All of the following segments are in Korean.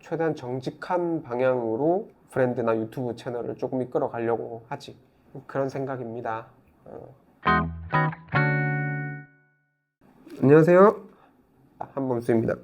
최대한 정직한 방향으로 브랜드나 유튜브 채널을 조금 이끌어 가려고 하지. 그런 생각입니다. 안녕하세요, 한범수입니다.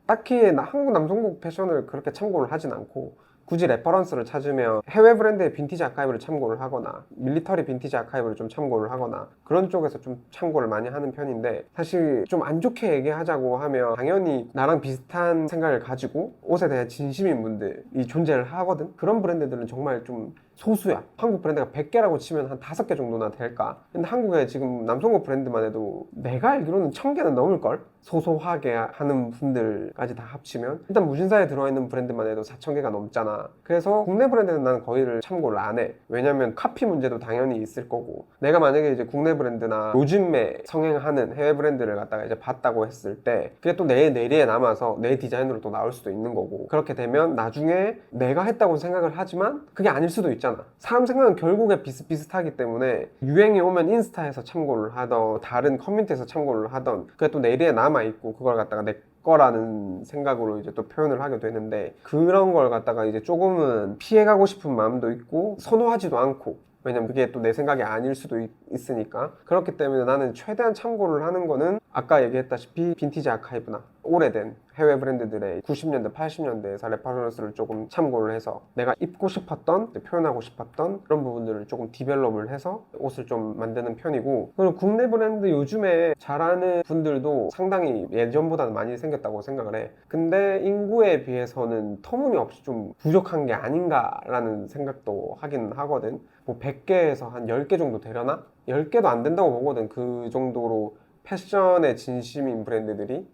딱히 한국 남성복 패션을 그렇게 참고를 하진 않고, 굳이 레퍼런스를 찾으면 해외 브랜드의 빈티지 아카이브를 참고를 하거나 밀리터리 빈티지 아카이브를 좀 참고를 하거나 그런 쪽에서 좀 참고를 많이 하는 편인데, 사실 좀 안 좋게 얘기하자고 하면 당연히 나랑 비슷한 생각을 가지고 옷에 대한 진심인 분들이 존재를 하거든. 그런 브랜드들은 정말 좀 소수야. 한국 브랜드가 100개라고 치면 한 5개 정도나 될까? 근데 한국에 지금 남성복 브랜드만 해도 내가 알기로는 1000개는 넘을걸? 소소하게 하는 분들까지 다 합치면 일단 무신사에 들어와 있는 브랜드만 해도 4000개가 넘잖아. 그래서 국내 브랜드는 난 거의를 참고를 안 해. 왜냐면 카피 문제도 당연히 있을 거고, 내가 만약에 이제 국내 브랜드나 요즘에 성행하는 해외 브랜드를 갖다가 이제 봤다고 했을 때 그게 또 내 뇌리에 남아서 내 디자인으로 또 나올 수도 있는 거고, 그렇게 되면 나중에 내가 했다고 생각을 하지만 그게 아닐 수도 있잖아. 사람 생각은 결국에 비슷비슷하기 때문에 유행이 오면 인스타에서 참고를 하던 다른 커뮤니티에서 참고를 하던 그게 또 뇌리에 남아있고, 그걸 갖다가 내 거라는 생각으로 이제 또 표현을 하게 되는데, 그런 걸 갖다가 이제 조금은 피해가고 싶은 마음도 있고 선호하지도 않고, 왜냐면 그게 또 내 생각이 아닐 수도 있으니까. 그렇기 때문에 나는 최대한 참고를 하는 거는 아까 얘기했다시피 빈티지 아카이브나 오래된 해외 브랜드들의 90년대, 80년대에서 레퍼런스를 조금 참고를 해서 내가 입고 싶었던, 표현하고 싶었던 그런 부분들을 조금 디벨롭을 해서 옷을 좀 만드는 편이고, 그리고 국내 브랜드 요즘에 잘하는 분들도 상당히 예전보다는 많이 생겼다고 생각을 해. 근데 인구에 비해서는 터무니없이 좀 부족한 게 아닌가라는 생각도 하긴 하거든. 뭐 100개에서 한 10개 정도 되려나? 10개도 안 된다고 보거든. 그 정도로 패션의 진심인 브랜드들이.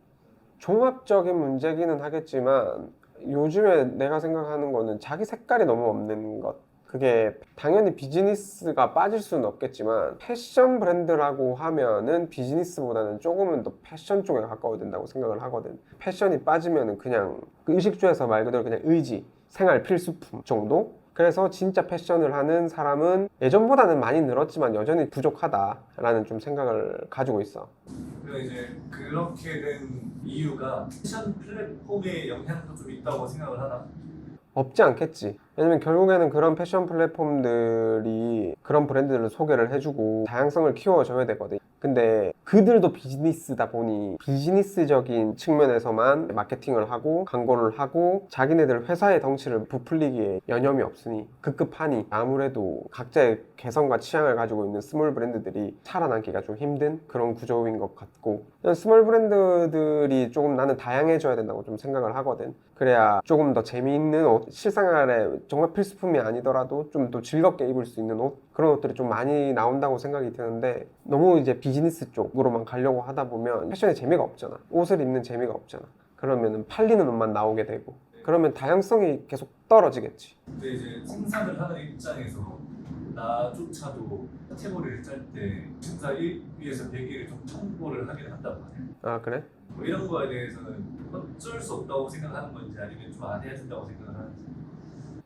종합적인 문제기는 하겠지만 요즘에 내가 생각하는 거는 자기 색깔이 너무 없는 것. 그게 당연히 비즈니스가 빠질 수는 없겠지만 패션 브랜드라고 하면은 비즈니스보다는 조금은 더 패션 쪽에 가까워야 된다고 생각을 하거든. 패션이 빠지면은 그냥 그 의식주에서 말 그대로 그냥 의지, 생활 필수품 정도? 그래서 진짜 패션을 하는 사람은 예전보다는 많이 늘었지만 여전히 부족하다라는 좀 생각을 가지고 있어. 그리고 이제 그렇게 된 이유가 패션 플랫폼의 영향도 좀 있다고 생각을 하나? 없지 않겠지. 왜냐면 결국에는 그런 패션 플랫폼들이 그런 브랜드를 소개를 해주고 다양성을 키워줘야 되거든. 근데 그들도 비즈니스다 보니 비즈니스적인 측면에서만 마케팅을 하고 광고를 하고 자기네들 회사의 덩치를 부풀리기에 여념이 없으니 급급하니 아무래도 각자의 개성과 취향을 가지고 있는 스몰 브랜드들이 살아남기가 좀 힘든 그런 구조인 것 같고, 스몰 브랜드들이 조금 나는 다양해져야 된다고 좀 생각을 하거든. 그래야 조금 더 재미있는 옷, 실생활에 정말 필수품이 아니더라도 좀 더 즐겁게 입을 수 있는 옷, 그런 옷들이 좀 많이 나온다고 생각이 드는데, 너무 이제 비즈니스 쪽으로만 가려고 하다 보면 패션에 재미가 없잖아. 옷을 입는 재미가 없잖아. 그러면 팔리는 옷만 나오게 되고, 그러면 다양성이 계속 떨어지겠지. 근데 이제 생산을 하는 입장에서 나조차도 카테고리를 짤 때 심사 1위에서 100위를 좀 참고를 하긴 한단 말이야. 아, 그래? 뭐 이런 거에 대해서는 어쩔 수 없다고 생각하는 건지 아니면 좀 안 해야 된다고 생각을 하는지.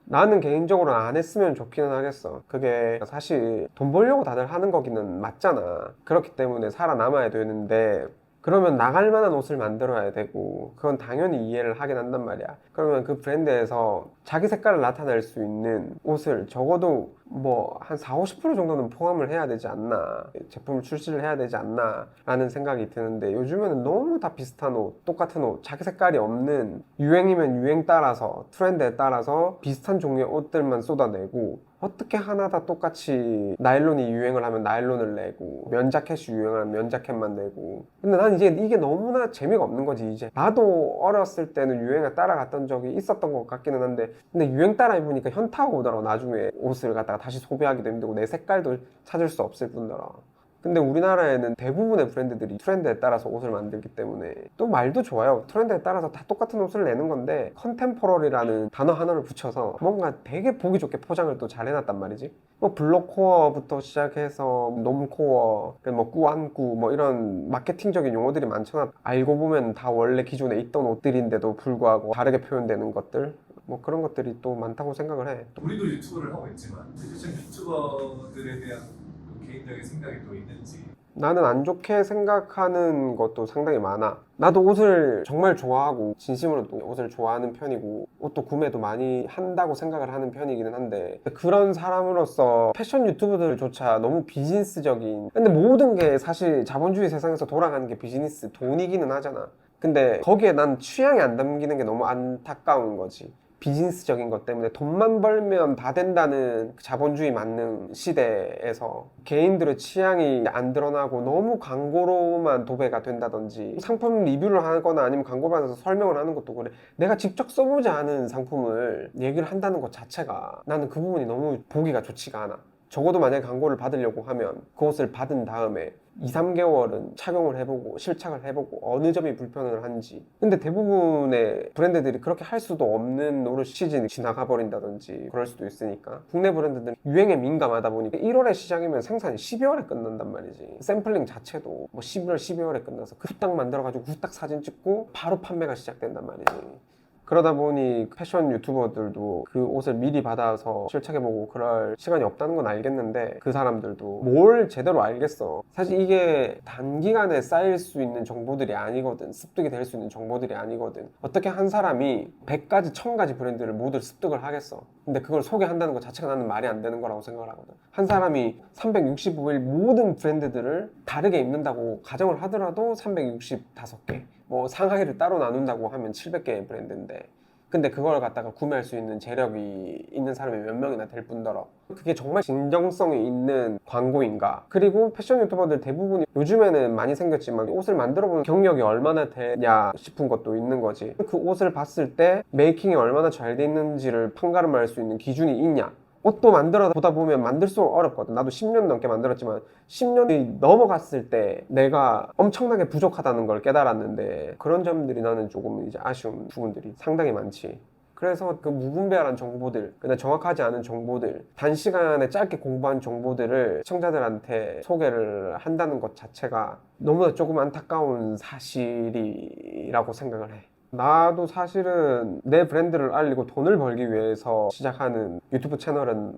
나는 개인적으로 안 했으면 좋기는 하겠어. 그게 사실 돈 벌려고 다들 하는 거기는 맞잖아. 그렇기 때문에 살아남아야 되는데, 그러면 나갈 만한 옷을 만들어야 되고, 그건 당연히 이해를 하긴 한단 말이야. 그러면 그 브랜드에서 자기 색깔을 나타낼 수 있는 옷을 적어도 뭐 한 4, 50% 정도는 포함을 해야 되지 않나, 제품을 출시를 해야 되지 않나 라는 생각이 드는데, 요즘에는 너무 다 비슷한 옷, 똑같은 옷, 자기 색깔이 없는, 유행이면 유행 따라서 트렌드에 따라서 비슷한 종류의 옷들만 쏟아내고, 어떻게 하나 다 똑같이 나일론이 유행을 하면 나일론을 내고 면자켓이 유행을 하면 면자켓만 내고. 근데 난 이제 이게 너무나 재미가 없는 거지. 이제 나도 어렸을 때는 유행에 따라갔던 적이 있었던 것 같기는 한데, 근데 유행 따라 입으니까 현타가 오더라고. 나중에 옷을 갖다가 다시 소비하기도 힘들고 내 색깔도 찾을 수 없을 뿐더러. 근데 우리나라에는 대부분의 브랜드들이 트렌드에 따라서 옷을 만들기 때문에 또 말도 좋아요. 트렌드에 따라서 다 똑같은 옷을 내는 건데 컨템포러리라는 단어 하나를 붙여서 뭔가 되게 보기 좋게 포장을 또 잘 해놨단 말이지. 뭐 블록코어부터 시작해서 놈코어, 뭐 꾸안꾸, 뭐 이런 마케팅적인 용어들이 많잖아. 알고 보면 다 원래 기존에 있던 옷들인데도 불구하고 다르게 표현되는 것들, 뭐 그런 것들이 또 많다고 생각을 해. 우리도 유튜브를 하고 있지만 패션 유튜버들에 대한 개인적인 생각이 또 있는지. 나는 안 좋게 생각하는 것도 상당히 많아. 나도 옷을 정말 좋아하고 진심으로 옷을 좋아하는 편이고 옷도 구매도 많이 한다고 생각을 하는 편이기는 한데 그런 사람으로서 패션 유튜버들조차 너무 비즈니스적인, 근데 모든 게 사실 자본주의 세상에서 돌아가는 게 비즈니스, 돈이기는 하잖아. 근데 거기에 난 취향이 안 담기는 게 너무 안타까운 거지. 비즈니스적인 것 때문에 돈만 벌면 다 된다는 자본주의 맞는 시대에서 개인들의 취향이 안 드러나고 너무 광고로만 도배가 된다든지, 상품 리뷰를 하거나 아니면 광고 받아서 설명을 하는 것도 그래. 내가 직접 써보지 않은 상품을 얘기를 한다는 것 자체가 나는 그 부분이 너무 보기가 좋지가 않아. 적어도 만약에 광고를 받으려고 하면 그 옷을 받은 다음에 2, 3개월은 착용을 해보고 실착을 해보고 어느 점이 불편을 한지. 근데 대부분의 브랜드들이 그렇게 할 수도 없는 노릇 시즌이 지나가 버린다든지 그럴 수도 있으니까. 국내 브랜드들은 유행에 민감하다 보니까 1월에 시작이면 생산이 12월에 끝난단 말이지. 샘플링 자체도 뭐 11월, 12월에 끝나서 그 후딱 만들어가지고 후딱 사진 찍고 바로 판매가 시작된단 말이지. 그러다 보니 패션 유튜버들도 그 옷을 미리 받아서 실착해보고 그럴 시간이 없다는 건 알겠는데 그 사람들도 뭘 제대로 알겠어. 사실 이게 단기간에 쌓일 수 있는 정보들이 아니거든. 습득이 될 수 있는 정보들이 아니거든. 어떻게 한 사람이 100가지, 1000가지 브랜드를 모두 습득을 하겠어. 근데 그걸 소개한다는 것 자체가 나는 말이 안 되는 거라고 생각을 하거든. 한 사람이 365일 모든 브랜드들을 다르게 입는다고 가정을 하더라도 365개, 뭐 상하이를 따로 나눈다고 하면 700개의 브랜드인데, 근데 그걸 갖다가 구매할 수 있는 재력이 있는 사람이 몇 명이나 될 뿐더러 그게 정말 진정성이 있는 광고인가. 그리고 패션 유튜버들 대부분이 요즘에는 많이 생겼지만 옷을 만들어 보는 경력이 얼마나 되냐 싶은 것도 있는 거지. 그 옷을 봤을 때 메이킹이 얼마나 잘 돼 있는지를 판가름할 수 있는 기준이 있냐. 옷도 만들어 보다 보면 만들수록 어렵거든. 나도 10년 넘게 만들었지만 10년이 넘어갔을 때 내가 엄청나게 부족하다는 걸 깨달았는데, 그런 점들이 나는 조금 이제 아쉬운 부분들이 상당히 많지. 그래서 그 무분별한 정보들, 그냥 정확하지 않은 정보들, 단시간에 짧게 공부한 정보들을 시청자들한테 소개를 한다는 것 자체가 너무나 조금 안타까운 사실이라고 생각을 해. 나도 사실은 내 브랜드를 알리고 돈을 벌기 위해서 시작하는 유튜브 채널은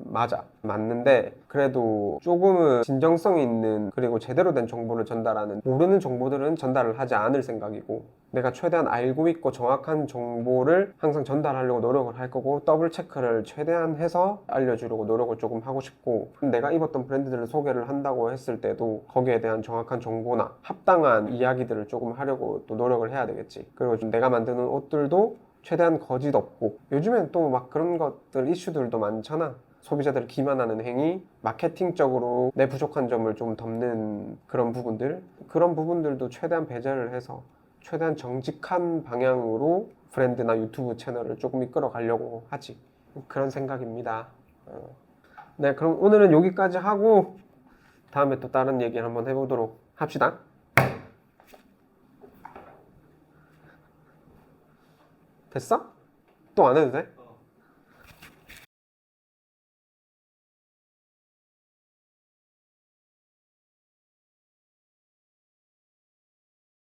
맞는데, 그래도 조금은 진정성 있는 그리고 제대로 된 정보를 전달하는, 모르는 정보들은 전달을 하지 않을 생각이고, 내가 최대한 알고 있고 정확한 정보를 항상 전달하려고 노력을 할 거고, 더블 체크를 최대한 해서 알려주려고 노력을 조금 하고 싶고, 내가 입었던 브랜드들을 소개를 한다고 했을 때도 거기에 대한 정확한 정보나 합당한 이야기들을 조금 하려고 또 노력을 해야 되겠지. 그리고 내가 만드는 옷들도 최대한 거짓 없고, 요즘엔 또 막 그런 것들 이슈들도 많잖아. 소비자들을 기만하는 행위, 마케팅적으로 내 부족한 점을 좀 덮는 그런 부분들도 최대한 배제를 해서 최대한 정직한 방향으로 브랜드나 유튜브 채널을 조금 이끌어 가려고 하지. 그런 생각입니다. 네, 그럼 오늘은 여기까지 하고 다음에 또 다른 얘기를 한번 해보도록 합시다. 됐어? 또 안 해도 돼?